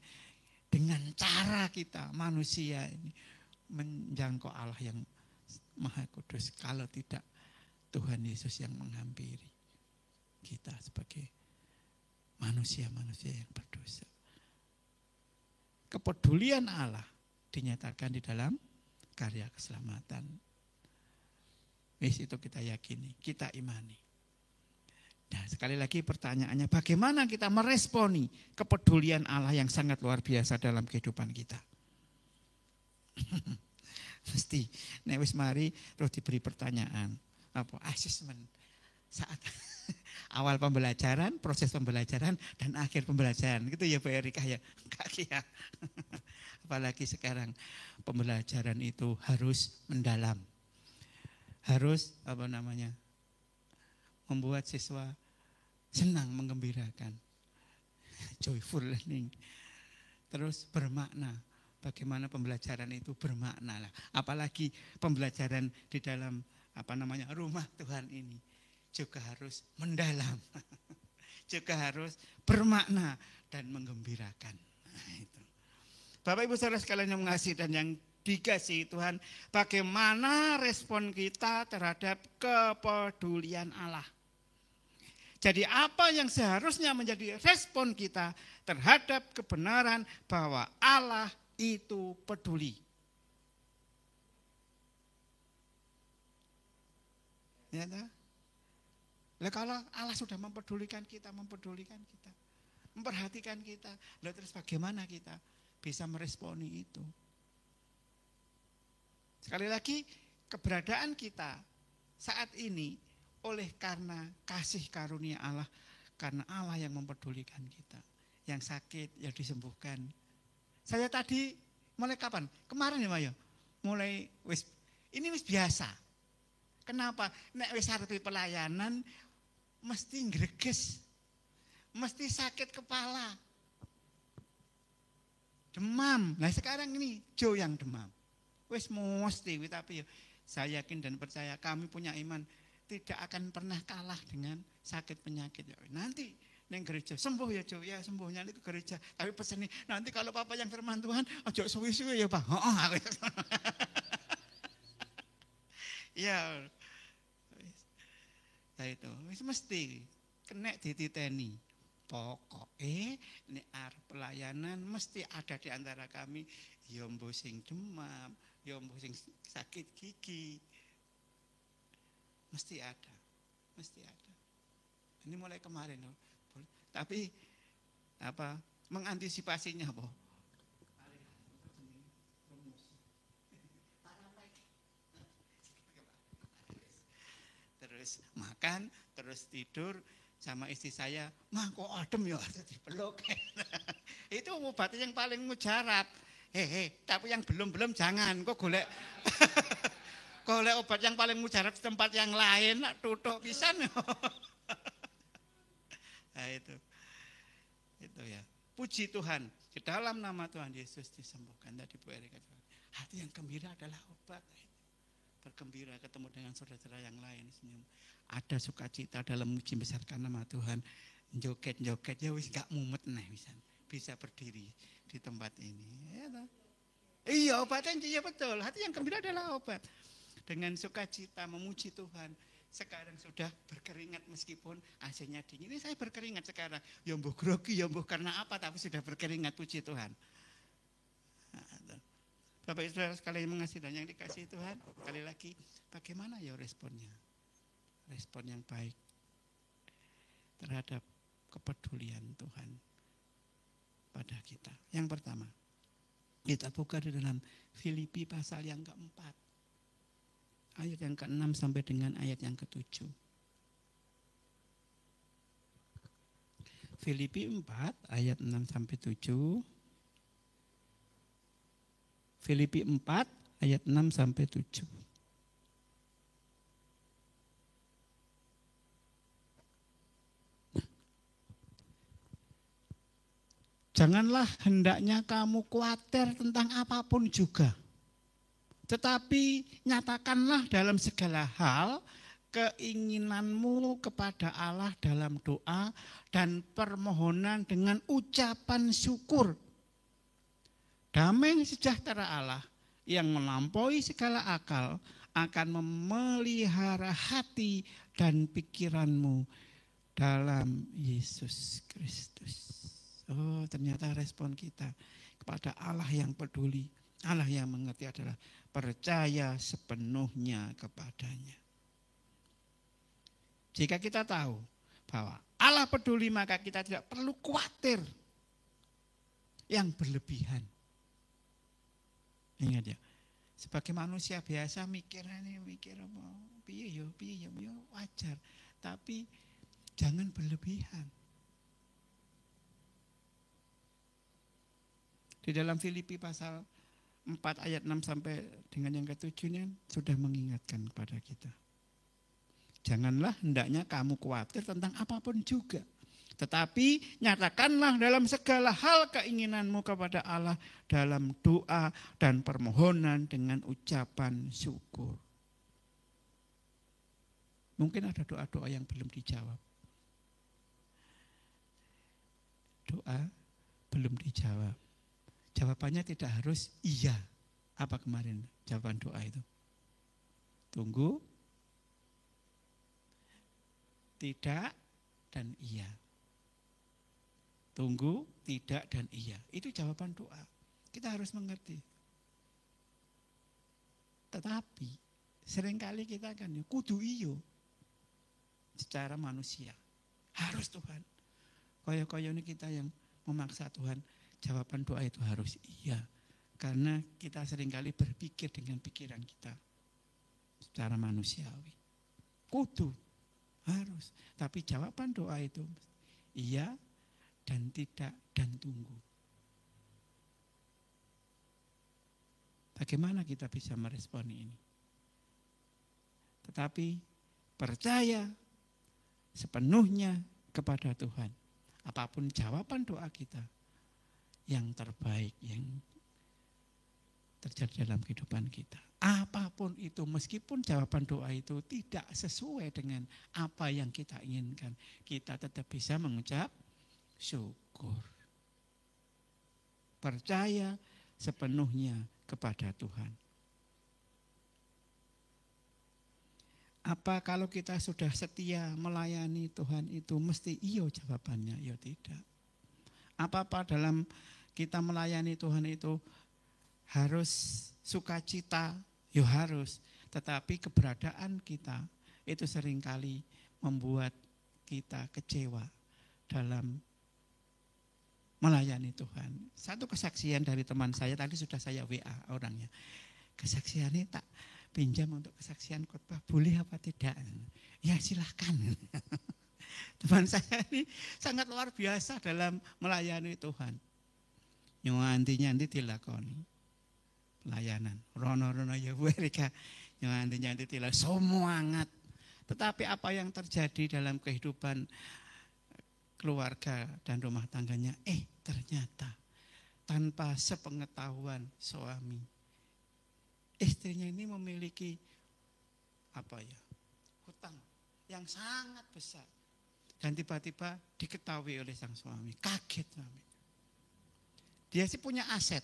dengan cara kita manusia ini menjangkau Allah yang Maha Kudus kalau tidak Tuhan Yesus yang menghampiri kita sebagai manusia-manusia yang berdosa. Kepedulian Allah dinyatakan di dalam karya keselamatan. Itu kita yakini, kita imani. Nah, sekali lagi pertanyaannya, bagaimana kita meresponi kepedulian Allah yang sangat luar biasa dalam kehidupan kita? Mesti nek wis mari terus diberi pertanyaan, asesmen saat awal pembelajaran, proses pembelajaran dan akhir pembelajaran. Gitu ya Bu Erika ya. Kaki ya. Apalagi sekarang pembelajaran itu harus mendalam. Harus membuat siswa senang, menggembirakan. Joyful learning. Terus bermakna. Bagaimana pembelajaran itu bermakna lah. Apalagi pembelajaran di dalam rumah Tuhan ini juga harus mendalam. Juga harus bermakna dan menggembirakan. Nah, itu. Bapak Ibu saudara sekalian yang mengasihi dan yang dikasihi Tuhan, bagaimana respon kita terhadap kepedulian Allah? Jadi apa yang seharusnya menjadi respon kita terhadap kebenaran bahwa Allah itu peduli? Ya, Kalau Allah sudah memperhatikan kita, memperhatikan kita, terus bagaimana kita bisa meresponi itu? Sekali lagi, keberadaan kita saat ini oleh karena kasih karunia Allah, karena Allah yang memperdulikan kita. Yang sakit, yang disembuhkan. Saya tadi mulai kapan? Kemarin ya Mayo. Mulai ini wis biasa. Kenapa? Nek wis arepe pelayanan mesti greges. Mesti sakit kepala. Demam. Nah sekarang ini Jo yang demam. Wis mesti, tapi saya yakin dan percaya kami punya iman tidak akan pernah kalah dengan sakit penyakit. Nanti neng gereja sembuh ya Jo, ya sembuhnya itu gereja. Tapi pesan nih, nanti kalau Papa yang firman Tuhan, ojo suwi-suwi ya Pak. Ya, itu mesti kena dititeni. Pokoknya nek arep pelayanan mesti ada di antara kami yang sing demam, yang sing sakit gigi. Mesti ada. Ini mulai kemarin loh. Tapi mengantisipasinya apa? Terus makan, terus tidur sama istri saya, mah kok adem ya, dipeluk. Itu obatnya yang paling mujarab. Tapi yang belum jangan, kok golek golek obat yang paling mujarab di tempat yang lain, tutuk pisan. Nah itu ya. Puji Tuhan, di dalam nama Tuhan Yesus disembuhkan. Tadi Bu Erika, hati yang gembira adalah obat. Bergembira ketemu dengan saudara yang lain, senyum. Ada sukacita dalam muji besarkan nama Tuhan. Joget-joget ya wis gak mumet nih bisa berdiri di tempat ini. Ya, iya obatnya iya betul. Hati yang gembira adalah obat. Dengan sukacita memuji Tuhan. Sekarang sudah berkeringat meskipun AC-nya dingin. Ini saya berkeringat sekarang. Ya mbuh grogi, ya mbuh karena apa, tapi sudah berkeringat, puji Tuhan. Bapak Ibu Saudara sekalian mengasihi dan yang dikasihi Tuhan, sekali lagi bagaimana ya responnya? Respon yang baik terhadap kepedulian Tuhan pada kita. Yang pertama, kita buka di dalam Filipi pasal yang keempat, ayat yang ke-6 sampai dengan ayat yang ke-7. Filipi 4 ayat 6 sampai 7. Filipi 4 ayat 6 sampai 7. Janganlah hendaknya kamu khawatir tentang apapun juga. Tetapi nyatakanlah dalam segala hal keinginanmu kepada Allah dalam doa dan permohonan dengan ucapan syukur. Damai sejahtera Allah yang melampaui segala akal akan memelihara hati dan pikiranmu dalam Yesus Kristus. Oh, ternyata respon kita kepada Allah yang peduli, Allah yang mengerti adalah percaya sepenuhnya kepadanya. Jika kita tahu bahwa Allah peduli, maka kita tidak perlu khawatir yang berlebihan. Ingat ya, sebagai manusia biasa mikir apa, piye yo wajar, tapi jangan berlebihan. Di dalam Filipi pasal 4 ayat 6 sampai dengan yang ke-7 sudah mengingatkan kepada kita. Janganlah hendaknya kamu khawatir tentang apapun juga. Tetapi nyatakanlah dalam segala hal keinginanmu kepada Allah dalam doa dan permohonan dengan ucapan syukur. Mungkin ada doa-doa yang belum dijawab. Doa belum dijawab. Jawabannya tidak harus iya. Apa kemarin jawaban doa itu? Tunggu, tidak, dan iya. Tunggu, tidak, dan iya. Itu jawaban doa. Kita harus mengerti. Tetapi seringkali kita kan kudu iyo. secara manusia. Harus Tuhan. Koyo-koyo ini kita yang memaksa Tuhan, jawaban doa itu harus iya. Karena kita seringkali berpikir dengan pikiran kita secara manusiawi. Kudu, harus. Tapi jawaban doa itu iya dan tidak dan tunggu. Bagaimana kita bisa merespon ini? Tetapi percaya sepenuhnya kepada Tuhan. Apapun jawaban doa kita, yang terbaik yang terjadi dalam kehidupan kita. Apapun itu, meskipun jawaban doa itu tidak sesuai dengan apa yang kita inginkan, kita tetap bisa mengucap syukur. Percaya sepenuhnya kepada Tuhan. Apa kalau kita sudah setia melayani Tuhan itu mesti iyo jawabannya? Ya tidak. Apa-apa dalam kita melayani Tuhan itu harus sukacita? Ya harus. Tetapi keberadaan kita itu seringkali membuat kita kecewa dalam melayani Tuhan. Satu kesaksian dari teman saya, tadi sudah saya WA orangnya. Kesaksiannya tak pinjam untuk kesaksian khotbah, boleh apa tidak? Ya silahkan. Teman saya ini sangat luar biasa dalam melayani Tuhan. Nyanti-nyanti dilakoni pelayanan. Rono-rono ya mereka nyanti-nyanti dilakoni semangat. Tetapi apa yang terjadi dalam kehidupan keluarga dan rumah tangganya, ternyata tanpa sepengetahuan suami, istrinya ini memiliki hutang yang sangat besar. Dan tiba-tiba diketahui oleh sang suami, kaget suami. Dia sih punya aset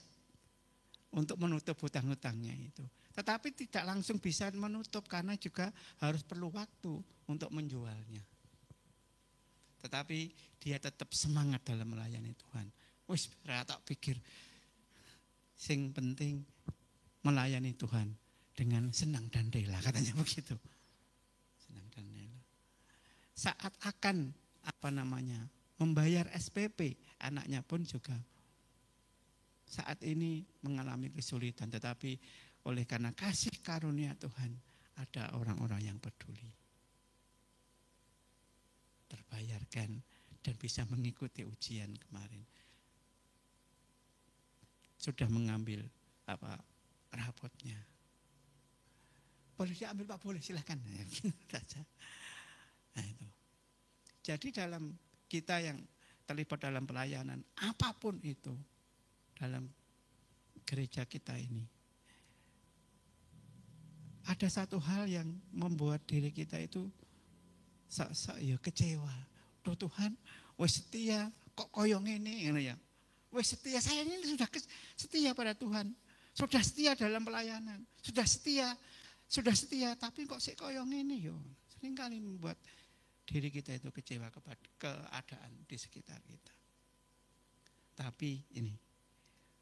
untuk menutup hutang-hutangnya itu. Tetapi tidak langsung bisa menutup karena juga harus perlu waktu untuk menjualnya. Tetapi dia tetap semangat dalam melayani Tuhan. Wis tak pikir sing penting melayani Tuhan dengan senang dan rela, katanya begitu. Senang dan rela. Saat akan membayar SPP, anaknya pun juga saat ini mengalami kesulitan, tetapi oleh karena kasih karunia Tuhan ada orang-orang yang peduli, terbayarkan dan bisa mengikuti ujian kemarin. Sudah mengambil rapotnya. Boleh diambil Pak, boleh silakan. Nah itu. Jadi dalam kita yang terlibat dalam pelayanan, apapun itu dalam gereja kita ini, ada satu hal yang membuat diri kita itu kecewa. Duh Tuhan, wes setia kok koyong ini ya. Wes setia, saya ini sudah setia pada Tuhan. Sudah setia dalam pelayanan. Sudah setia, tapi kok sik koyong ini yo. Seringkali membuat diri kita itu kecewa kepada keadaan di sekitar kita. Tapi ini,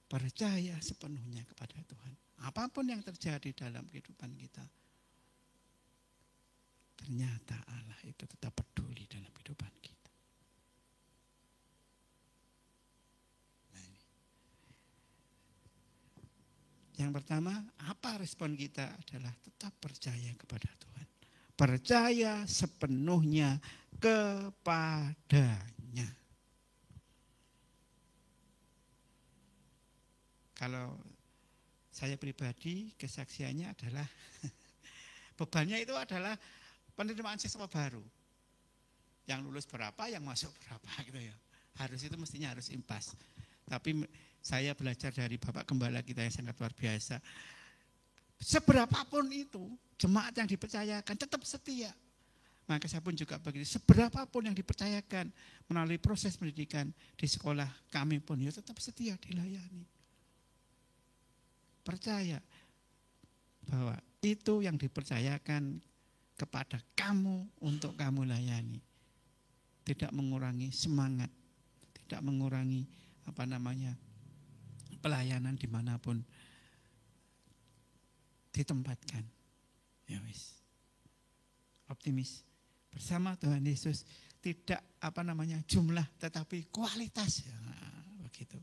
percaya sepenuhnya kepada Tuhan. Apapun yang terjadi dalam kehidupan kita, ternyata Allah itu tetap peduli dalam kehidupan kita. Nah ini. Yang pertama, apa respon kita adalah tetap percaya kepada Tuhan. Percaya sepenuhnya kepadanya. Kalau saya pribadi, kesaksiannya adalah bebannya itu adalah penerimaan siswa baru. Yang lulus berapa, yang masuk berapa gitu ya. Harus itu mestinya harus impas. Tapi saya belajar dari Bapak Gembala kita yang sangat luar biasa. Seberapapun itu, jemaat yang dipercayakan tetap setia. Maka saya pun juga begitu. Seberapapun yang dipercayakan melalui proses pendidikan di sekolah kami pun ya tetap setia dilayani. Percaya bahwa itu yang dipercayakan kepada kamu untuk kamu layani. Tidak mengurangi semangat, tidak mengurangi pelayanan dimanapun ditempatkan. Ya wis. Optimis, bersama Tuhan Yesus tidak jumlah tetapi kualitas. Ya, begitu.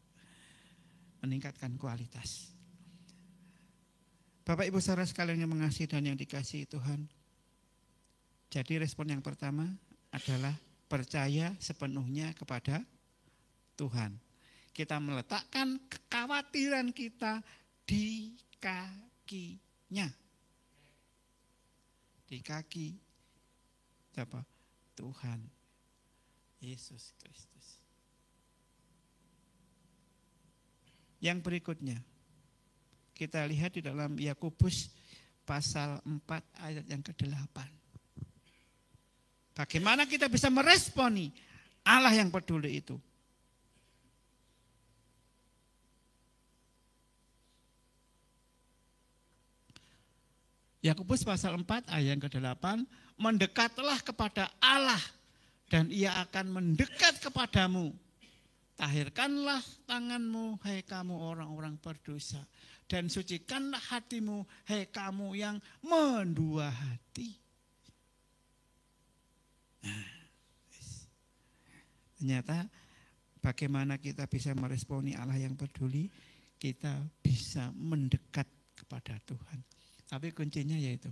Meningkatkan kualitas. Bapak Ibu saudara sekalian yang mengasihi dan yang dikasihi Tuhan. Jadi respon yang pertama adalah percaya sepenuhnya kepada Tuhan. Kita meletakkan kekhawatiran kita di kakinya. Di kaki siapa? Tuhan Yesus Kristus. Yang berikutnya kita lihat di dalam Yakobus pasal 4 ayat yang ke-8. Bagaimana kita bisa meresponi Allah yang peduli itu? Yakobus pasal 4 ayat yang ke-8, mendekatlah kepada Allah dan Ia akan mendekat kepadamu. Tahirkanlah tanganmu, hai kamu orang-orang berdosa, dan sucikanlah hatimu, hai kamu yang mendua hati. Nah, ternyata bagaimana kita bisa meresponi Allah yang peduli, kita bisa mendekat kepada Tuhan. Tapi kuncinya yaitu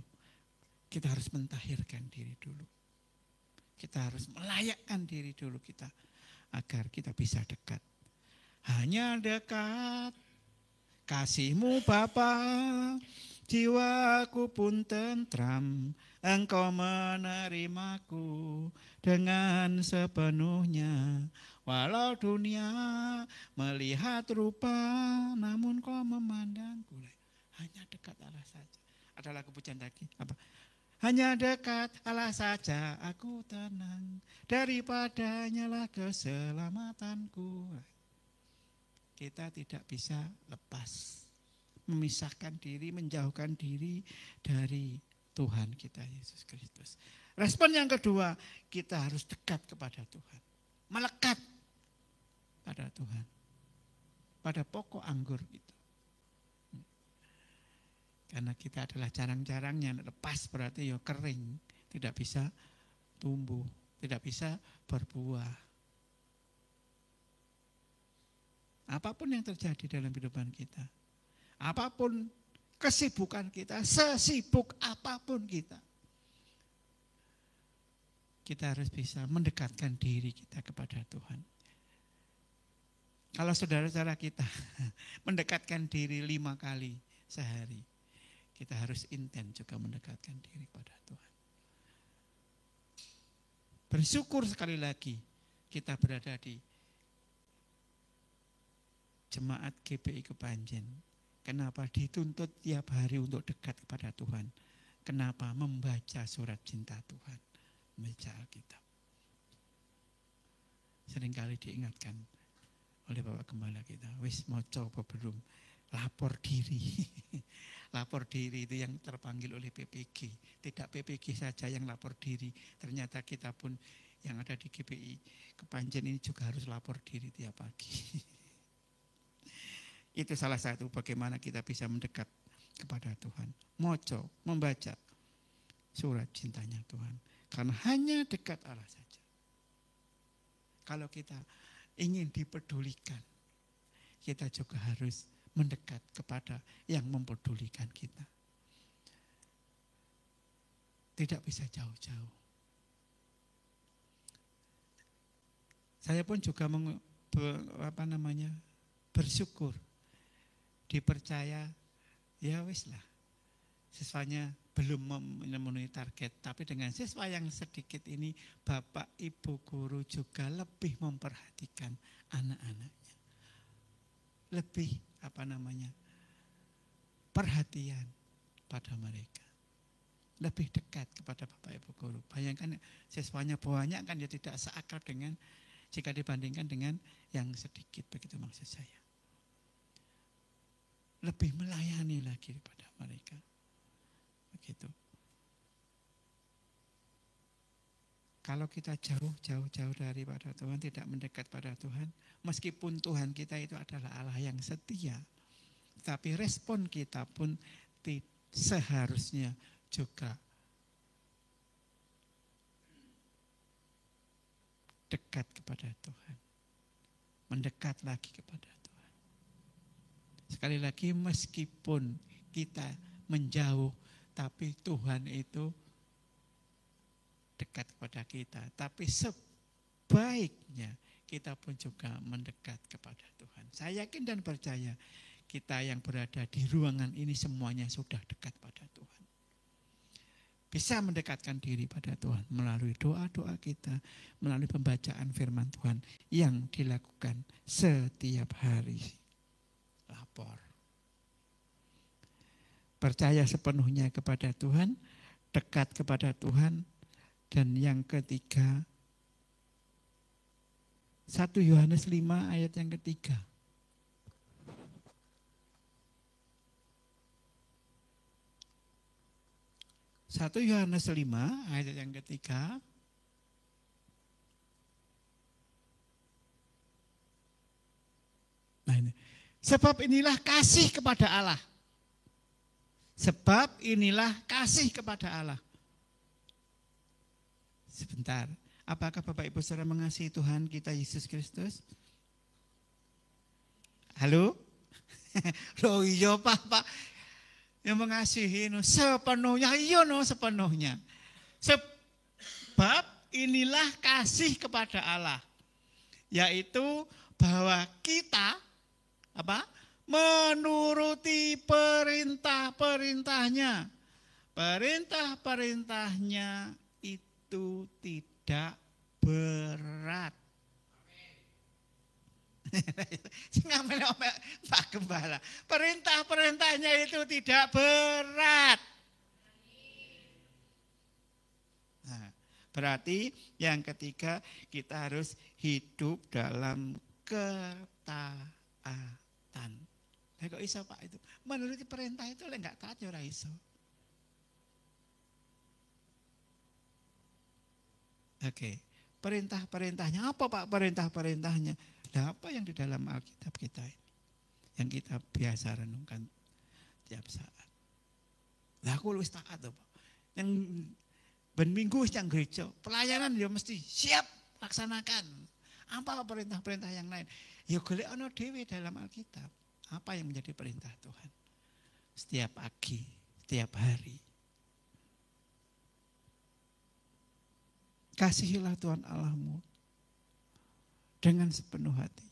kita harus mentahirkan diri dulu. Kita harus melayakkan diri dulu kita agar kita bisa dekat. Hanya dekat kasih-Mu Bapa, jiwaku pun tentram, Engkau menerimaku dengan sepenuhnya. Walau dunia melihat rupa, namun Kau memandangku. Hanya dekat Allah saja. Ada lagu pujian lagi apa? Hanya dekat Allah saja aku tenang, daripadanya lah keselamatanku. Kita tidak bisa lepas, memisahkan diri, menjauhkan diri dari Tuhan kita Yesus Kristus. Respon yang kedua, kita harus dekat kepada Tuhan. Melekat pada Tuhan. Pada pokok anggur itu. Karena kita adalah jarang-jarangnya, lepas berarti ya kering, tidak bisa tumbuh, tidak bisa berbuah. Apapun yang terjadi dalam kehidupan kita, apapun kesibukan kita, sesibuk apapun kita harus bisa mendekatkan diri kita kepada Tuhan. Kalau saudara-saudara kita mendekatkan diri 5 kali sehari, kita harus intens juga mendekatkan diri kepada Tuhan. Bersyukur sekali lagi kita berada di Jemaat GPI Kepanjen. Kenapa dituntut tiap hari untuk dekat kepada Tuhan? Kenapa? Membaca surat cinta Tuhan, membaca Alkitab. Seringkali diingatkan oleh Bapak Gembala kita, wis moco apa belum? Lapor diri. Lapor diri itu yang terpanggil oleh PPG. Tidak PPG saja yang lapor diri. Ternyata kita pun yang ada di GPI Kepanjen ini juga harus lapor diri tiap pagi. Itu salah satu bagaimana kita bisa mendekat kepada Tuhan. Moco, membaca surat cintanya Tuhan. Karena hanya dekat Allah saja. Kalau kita ingin dipedulikan, kita juga harus mendekat kepada yang mempedulikan kita. Tidak bisa jauh-jauh. Saya pun juga bersyukur, dipercaya, ya wis lah, siswanya belum memenuhi target, tapi dengan siswa yang sedikit ini, Bapak Ibu guru juga lebih memperhatikan anak-anaknya. Lebih perhatian pada mereka. Lebih dekat kepada Bapak Ibu guru. Bayangkan siswanya banyak kan ya tidak seakrab dengan jika dibandingkan dengan yang sedikit, begitu maksud saya. Lebih melayani lagi kepada mereka. Begitu. Kalau kita jauh daripada Tuhan, tidak mendekat pada Tuhan, meskipun Tuhan kita itu adalah Allah yang setia, tapi respon kita pun seharusnya juga dekat kepada Tuhan. Mendekat lagi kepada Tuhan. Sekali lagi, meskipun kita menjauh, tapi Tuhan itu dekat kepada kita. Tapi sebaiknya kita pun juga mendekat kepada Tuhan. Saya yakin dan percaya kita yang berada di ruangan ini semuanya sudah dekat pada Tuhan. Bisa mendekatkan diri pada Tuhan melalui doa-doa kita, melalui pembacaan firman Tuhan yang dilakukan setiap hari. Lapor. Percaya sepenuhnya kepada Tuhan, dekat kepada Tuhan, dan yang ketiga, 1 Yohanes 5 ayat yang ketiga. Satu Yohanes 5 ayat yang ketiga. Nah ini. Sebab inilah kasih kepada Allah. Sebab inilah kasih kepada Allah. Sebentar. Apakah Bapak Ibu Saudara mengasihi Tuhan kita Yesus Kristus? Halo? Loh iya Pak. Yang mengasihi sepenuhnya, iya sepenuhnya. Sebab inilah kasih kepada Allah. Yaitu bahwa kita menuruti perintah-perintahnya. Perintah-perintahnya itu tidak berat. Pak Gembala, perintah-perintahnya itu tidak berat. Nah, berarti yang ketiga kita harus hidup dalam ketaatan. Kok iso Pak itu? Menuruti perintah itu enggak taat ya ora iso. Oke, perintah-perintahnya apa Pak? Perintah-perintahnya apa yang di dalam Alkitab kita ini, yang kita biasa renungkan tiap saat. Lah aku wis taat to, Pak. Yang ben minggu yang gereja, pelayanan ya mesti siap laksanakan. Apa perintah-perintah yang lain? Ya golek ana dhewe dalam Alkitab. Apa yang menjadi perintah Tuhan? Setiap pagi, setiap hari. Kasihilah Tuhan Allahmu dengan sepenuh hati,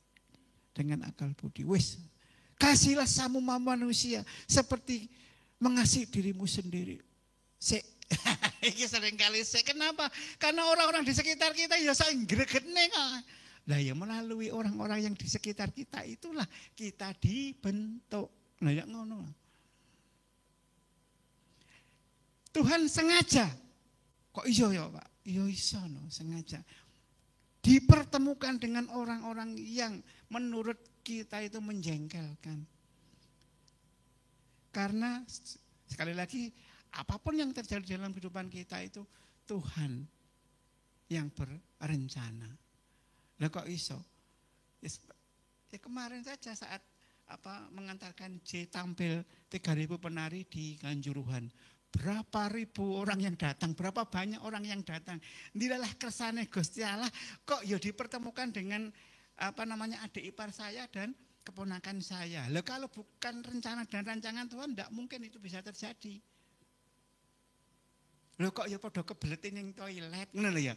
dengan akal budi. Wis, kasihlah sama manusia seperti mengasihi dirimu sendiri. Ini sering kali kenapa? Karena orang-orang di sekitar kita ya saing gregetne kok. Lah ya melalui orang-orang yang di sekitar kita itulah kita dibentuk. Nah ya ngono. Tuhan sengaja. Kok iso ya, Pak? Ya iso no, sengaja. Dipertemukan dengan orang-orang yang menurut kita itu menjengkelkan. Karena sekali lagi apapun yang terjadi dalam kehidupan kita itu Tuhan yang berencana. Lah kok iso? Ya kemarin saja saat mengantarkan J tampil 3.000 penari di Kanjuruhan. Berapa ribu orang yang datang, berapa banyak orang yang datang. Inilah kersane Gusti Allah kok ya dipertemukan dengan adik ipar saya dan keponakan saya. Lah kalau bukan rencana dan rancangan Tuhan enggak mungkin itu bisa terjadi. Loh kok ya padha kebeletin yang toilet ngono lho ya.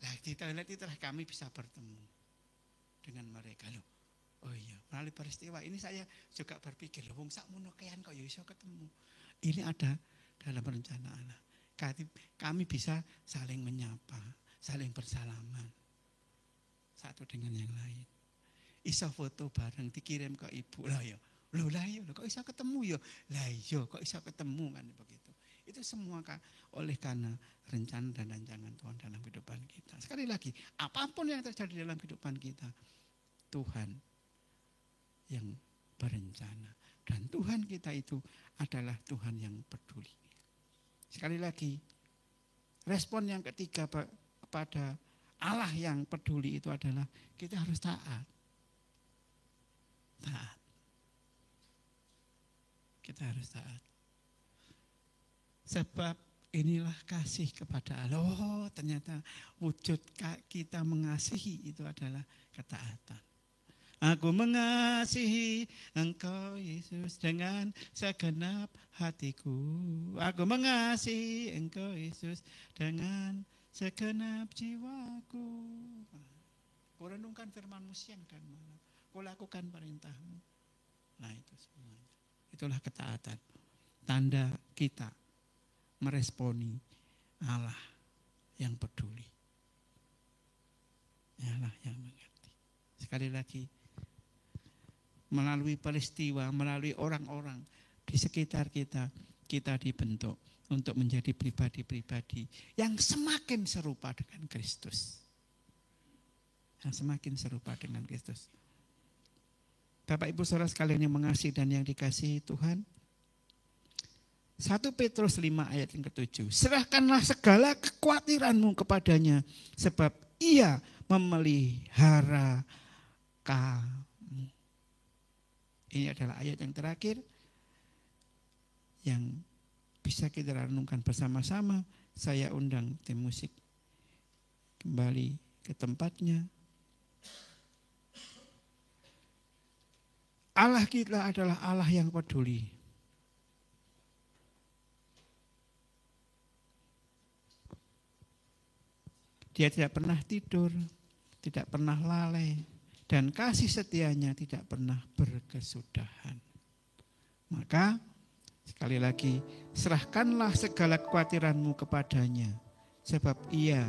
Lah di toilet itulah kami bisa bertemu dengan mereka loh. Oh iya, melalui peristiwa ini saya juga berpikir loh wong sakmono kean kok ya iso ketemu. Ini ada dalam rencana Allah. Kami bisa saling menyapa, saling bersalaman satu dengan yang lain. Iso foto bareng dikirim ke ibu lah ya. Loh kok iso ketemu ya? Lah iya kok iso ketemu kan begitu. Itu semua oleh karena rencana dan rancangan Tuhan dalam kehidupan kita. Sekali lagi, apapun yang terjadi dalam kehidupan kita, Tuhan yang berencana. Dan Tuhan kita itu adalah Tuhan yang peduli. Sekali lagi, respon yang ketiga kepada Allah yang peduli itu adalah kita harus taat. Taat. Kita harus taat. Sebab Inilah kasih kepada Allah. Oh, ternyata wujud kita mengasihi itu adalah ketaatan. Aku mengasihi Engkau Yesus dengan segenap hatiku. Aku mengasihi Engkau Yesus dengan segenap jiwaku. Kau renungkan firman-Mu siang dan malam. Kau lakukan perintah-Mu. Nah itu semuanya. Itulah ketaatan. Tanda kita meresponi Allah yang peduli. Allah yang mengerti. Sekali lagi, melalui peristiwa, melalui orang-orang di sekitar kita, kita dibentuk untuk menjadi pribadi-pribadi yang semakin serupa dengan Kristus. Yang semakin serupa dengan Kristus. Bapak Ibu Saudara sekalian yang mengasihi dan yang dikasihi Tuhan, 1 Petrus 5 ayat yang ke-7. Serahkanlah segala kekhawatiranmu kepadanya, sebab Ia memelihara kamu. Ini adalah ayat yang terakhir yang bisa kita renungkan bersama-sama. Saya undang tim musik kembali ke tempatnya. Allah kita adalah Allah yang peduli. Dia tidak pernah tidur, tidak pernah lalai, dan kasih setianya tidak pernah berkesudahan. Maka sekali lagi, serahkanlah segala kekhawatiranmu kepadanya, sebab Ia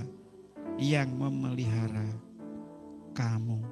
yang memelihara kamu.